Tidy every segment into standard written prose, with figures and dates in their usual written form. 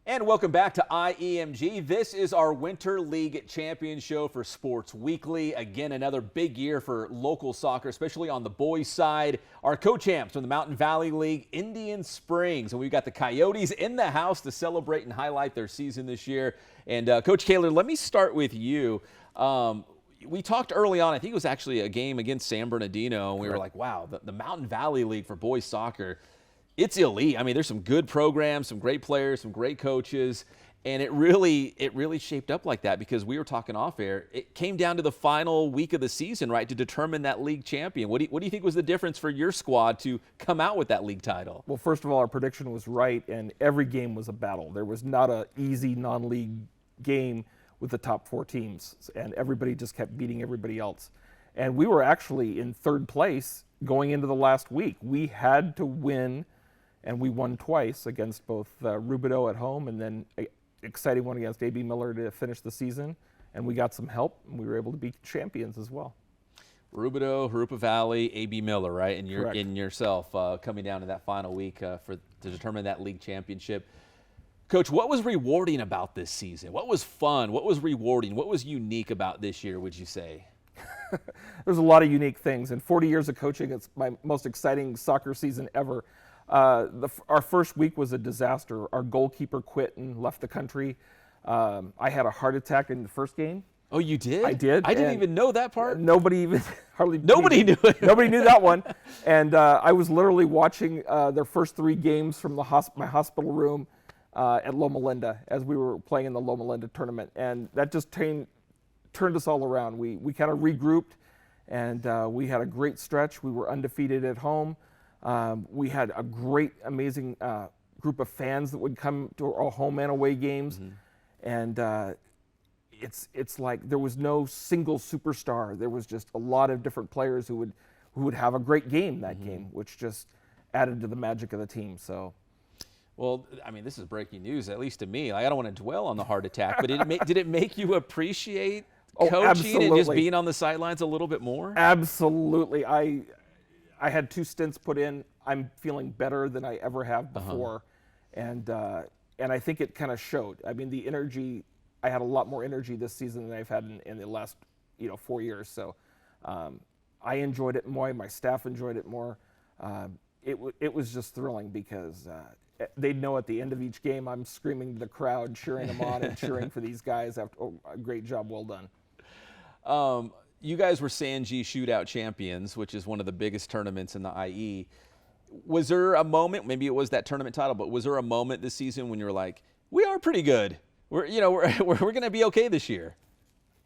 And welcome back to IEMG. This is our Winter League Champion Show for Sports Weekly. Again, another big year for local soccer, especially on the boys' side. Our co-champs from the Mountain Valley League, Indian Springs. And we've got the Coyotes in the house to celebrate and highlight their season this year. And Coach Kaler, let me start with you. We talked early on, I think it was actually a game against San Bernardino, and we were like, wow, the Mountain Valley League for boys soccer, it's elite. I mean, there's some good programs, some great players, some great coaches, and it really shaped up like that because we were talking off air. It came down to the final week of the season, right, to determine that league champion. What do you think was the difference for your squad to come out with that league title? Well, first of all, our prediction was right, and every game was a battle. There was not an easy non-league game with the top four teams, and everybody just kept beating everybody else. And we were actually in third place going into the last week. We had to win. And we won twice against both Rubidoux at home and then an exciting one against A.B. Miller to finish the season. And we got some help, and we were able to be champions as well. Rubidoux, Jurupa Valley, A.B. Miller, right? And Correct. yourself coming down to that final week to determine that league championship. Coach, what was rewarding about this season? What was fun? What was rewarding? What was unique about this year, would you say? There's a lot of unique things. In 40 years of coaching, it's my most exciting soccer season ever. Our first week was a disaster. Our goalkeeper quit and left the country. I had a heart attack in the first game. Oh, you did? I did. I didn't even know that part. Nobody even hardly. Nobody knew it. Nobody knew that one. And I was literally watching their first three games from my hospital room at Loma Linda as we were playing in the Loma Linda tournament, and that just turned us all around. We kind of regrouped, and we had a great stretch. We were undefeated at home. We had a great, amazing group of fans that would come to our home and away games, and it's like there was no single superstar. There was just a lot of different players who would have a great game that game, which just added to the magic of the team. So. Well, I mean, this is breaking news, at least to me. Like, I don't want to dwell on the heart attack, but did it make you appreciate coaching absolutely. and just being on the sidelines a little bit more? Absolutely. I had 2 stints put in. I'm feeling better than I ever have before, and I think it kind of showed. I mean, the energy. I had a lot more energy this season than I've had in the last 4 years. So I enjoyed it more. My staff enjoyed it more. It was just thrilling because they know at the end of each game I'm screaming to the crowd, cheering them on and cheering for these guys after a great job, well done. You guys were San-G Shootout champions, which is one of the biggest tournaments in the IE. Was there a moment, maybe it was that tournament title, but was there a moment this season when you were like, we are pretty good. We're going to be okay this year?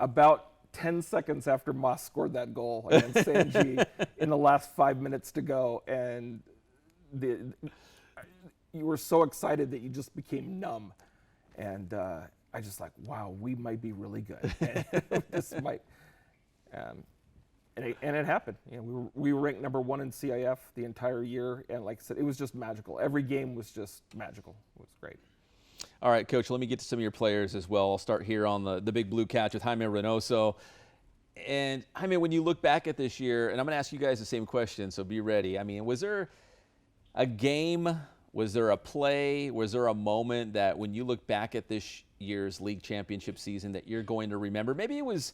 About 10 seconds after Moss scored that goal against San-G in the last 5 minutes to go, and you were so excited that you just became numb. And I just like, wow, we might be really good. This might. And it happened. We were ranked number 1 in CIF the entire year, and like I said, it was just magical. Every game was just magical. It was great. All right, Coach, let me get to some of your players as well. I'll start here on the Big Blue Couch with Jaime Reynoso. And Jaime, when you look back at this year, and I'm going to ask you guys the same question, so be ready. I mean, was there a game, was there a play, was there a moment that when you look back at this year's league championship season that you're going to remember? Maybe it was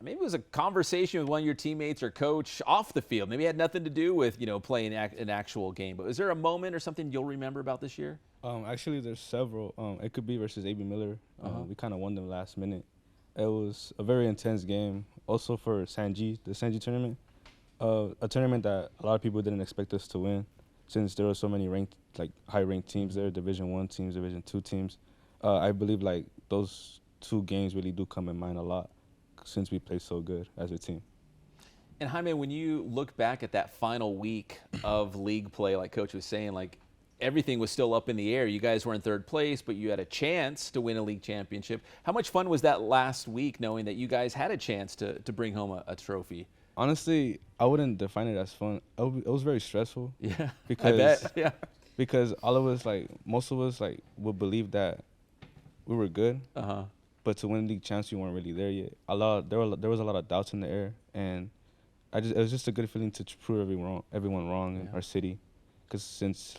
a conversation with one of your teammates or coach off the field. Maybe it had nothing to do with, playing an actual game. But is there a moment or something you'll remember about this year? Actually, there's several. It could be versus A.B. Miller. We kind of won them last minute. It was a very intense game. Also for San-G, the San-G tournament, a tournament that a lot of people didn't expect us to win, since there were so many high-ranked teams there, Division I teams, Division II teams. I believe those 2 games really do come in mind a lot, since we played so good as a team. And Jaime, when you look back at that final week of league play, like Coach was saying, everything was still up in the air. You guys were in third place, but you had a chance to win a league championship. How much fun was that last week knowing that you guys had a chance to bring home a trophy? Honestly, I wouldn't define it as fun. It was very stressful. Yeah, because, I bet. Yeah. Because all of us, most of us, would believe that we were good. But to win league champs, we weren't really there yet. There was a lot of doubts in the air, and it was just a good feeling to prove everyone wrong in our city, because since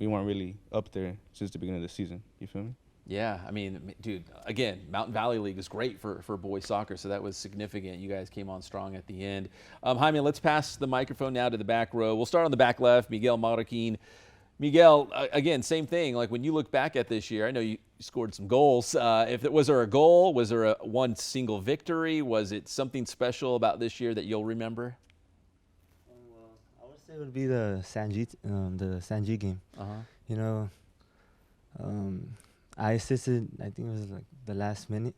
we weren't really up there since the beginning of the season. You feel me? Yeah, I mean, dude, again, Mountain Valley League is great for boys soccer, so that was significant. You guys came on strong at the end. Jaime, let's pass the microphone now to the back row. We'll start on the back left, Miguel Marroquin. Miguel, again, same thing. Like when you look back at this year, I know you scored some goals. Was there a goal? Was there one single victory? Was it something special about this year that you'll remember? Well, I would say it would be the Sanji game. You know, I assisted. I think it was like the last minute.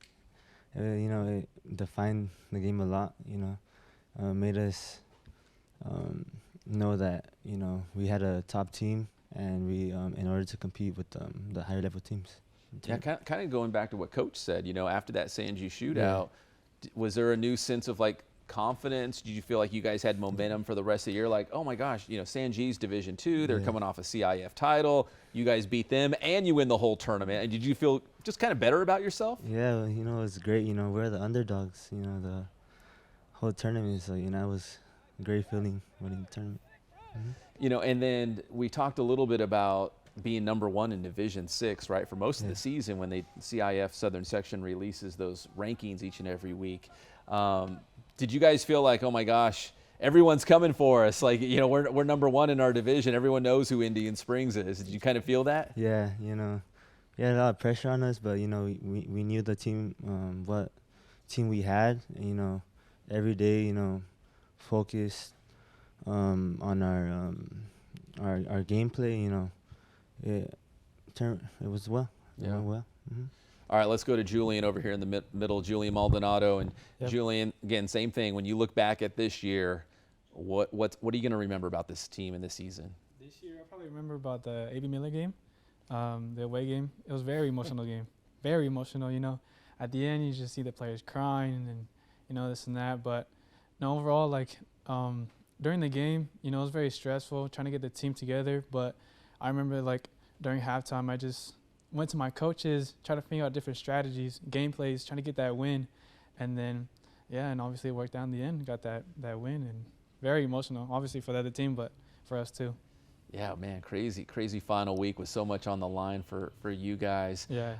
You know, it defined the game a lot. You know, made us know that we had a top team, and we in order to compete with the higher level teams. Yeah, kind of going back to what Coach said. After that Sanji shootout, was there a new sense of like confidence? Did you feel like you guys had momentum for the rest of the year? Like, oh my gosh, Sanji's Division II, they're coming off a CIF title. You guys beat them, and you win the whole tournament. And did you feel just kind of better about yourself? Yeah, it was great. We're the underdogs. The whole tournament. So it was a great feeling winning the tournament. And then we talked a little bit about being number one in Division VI, right, for most of the season when the CIF Southern Section releases those rankings each and every week. Did you guys feel like, oh my gosh, everyone's coming for us? Like, we're number one in our division. Everyone knows who Indian Springs is. Did you kind of feel that? Yeah, we had a lot of pressure on us, but we knew the team, what team we had. Every day, focused on our gameplay. It was well. It went well. All right, let's go to Julian over here in the middle, Julian Maldonado. And Julian, again, same thing. When you look back at this year, what are you going to remember about this team and this season? This year, I probably remember about the A.B. Miller game, the away game. It was a very emotional game, very emotional. At the end, you just see the players crying and this and that. But overall, like during the game, it was very stressful trying to get the team together. But I remember like during halftime, I just went to my coaches, tried to figure out different strategies, game plays, trying to get that win. And then, and obviously it worked out in the end, got that win. And very emotional, obviously for the other team, but for us too. Yeah, man, crazy final week with so much on the line for you guys. Yeah.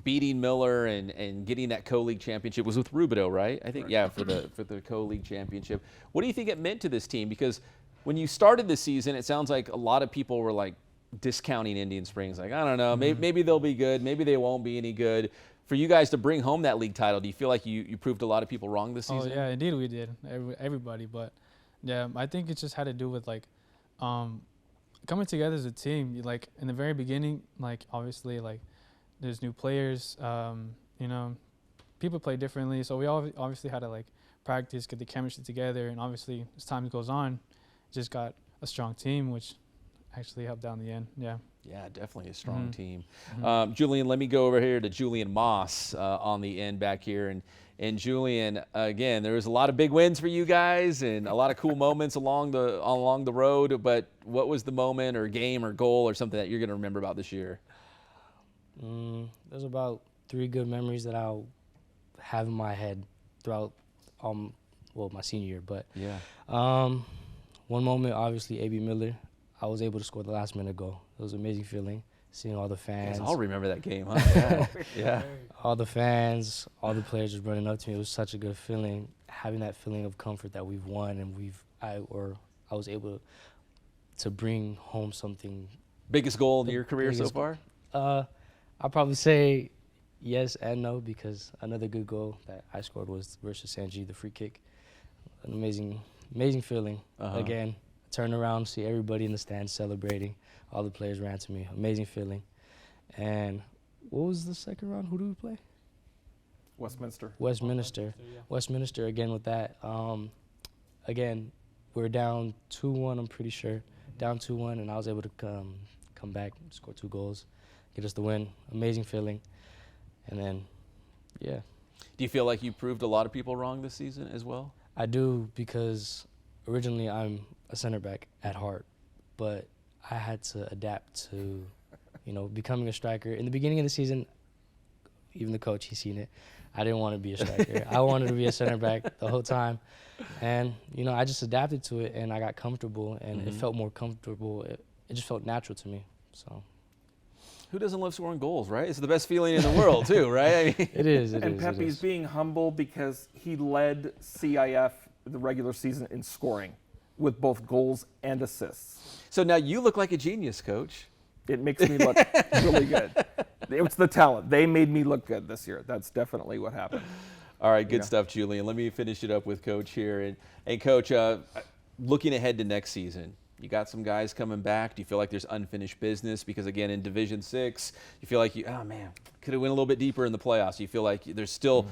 Beating Miller and getting that co-league championship was with Rubidoux, right? I think, for the co-league championship. What do you think it meant to this team? Because when you started the season, it sounds like a lot of people were like discounting Indian Springs. Like, I don't know, maybe they'll be good, maybe they won't be any good. For you guys to bring home that league title, do you feel like you proved a lot of people wrong this season? Oh, yeah, indeed we did, everybody. But, yeah, I think it just had to do with, like, coming together as a team. Like, in the very beginning, like, obviously, like, there's new players, people play differently. So we all obviously had to, like, practice, get the chemistry together. And obviously, as time goes on, just got a strong team, which actually helped down the end. Yeah, definitely a strong team. Julian, let me go over here to Julian Moss on the end back here. And Julian, again, there was a lot of big wins for you guys and a lot of cool moments along the road. But what was the moment or game or goal or something that you're going to remember about this year? There's about 3 good memories that I'll have in my head throughout my senior year. But one moment, obviously, A.B. Miller. I was able to score the last minute goal. It was an amazing feeling, seeing all the fans. I'll remember that game, huh? Yeah. All the fans, all the players just running up to me. It was such a good feeling, having that feeling of comfort that we've won and I was able to bring home something. Biggest goal in your career so far? I'll probably say yes and no, because another good goal that I scored was versus Sanji, the free kick. An amazing feeling. Again, turn around, see everybody in the stands celebrating. All the players ran to me. Amazing feeling. And what was the second round? Who do we play? Westminster. Westminster again with that. Again, we're down 2-1, I'm pretty sure. Down 2-1, and I was able to come back, score 2 goals, get us the win. Amazing feeling. And then, yeah. Do you feel like you proved a lot of people wrong this season as well? I do, because originally I'm a center back at heart, but I had to adapt to, becoming a striker. In the beginning of the season, even the coach, he's seen it. I didn't want to be a striker. I wanted to be a center back the whole time. And, I just adapted to it, and I got comfortable, and it felt more comfortable. It just felt natural to me. So. Who doesn't love scoring goals, right? It's the best feeling in the world, too, right? I mean, It is. It And is, it Pepe's is. being humble because he led CIF the regular season in scoring with both goals and assists. so now you look like a genius, Coach. It makes me look really good. It's the talent. They made me look good this year. That's definitely what happened. All right, good Yeah. stuff, Julian. Let me finish it up with Coach here. And Coach, looking ahead to next season, you got some guys coming back. Do you feel like there's unfinished business? Because again, in Division 6, you feel like oh man, could have went a little bit deeper in the playoffs. You feel like there's still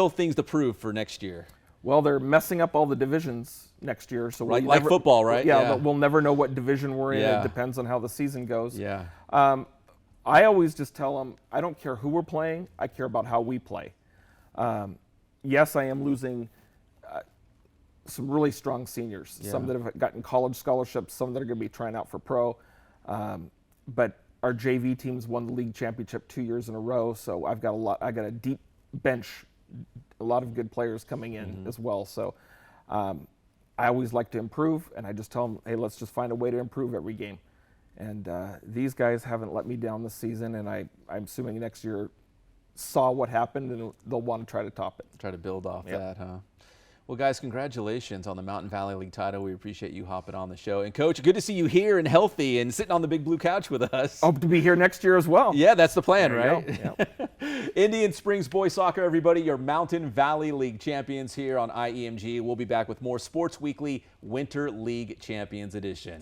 things to prove for next year. Well, they're messing up all the divisions next year, so Like we'll never, football, right? Yeah, Yeah. but we'll never know what division we're in. Yeah. It depends on how the season goes. Yeah. I always just tell them, I don't care who we're playing. I care about how we play. Yes, I am losing some really strong seniors, some that have gotten college scholarships, some that are going to be trying out for pro. But our JV team's won the league championship 2 years in a row, so I've got a lot. I got a deep bench, a lot of good players coming in as well. So I always like to improve, and I just tell them, hey, let's just find a way to improve every game. And these guys haven't let me down this season, and I'm assuming next year saw what happened, and they'll want to try to top it. Try to build off Yep. that, huh? Well, guys, congratulations on the Mountain Valley League title. We appreciate you hopping on the show. And, Coach, good to see you here and healthy and sitting on the big blue couch with us. Hope to be here next year as well. Yeah, that's the plan, There right? you go. Yep. Indian Springs Boys Soccer, everybody, your Mountain Valley League champions here on IEMG. We'll be back with more Sports Weekly Winter League Champions Edition.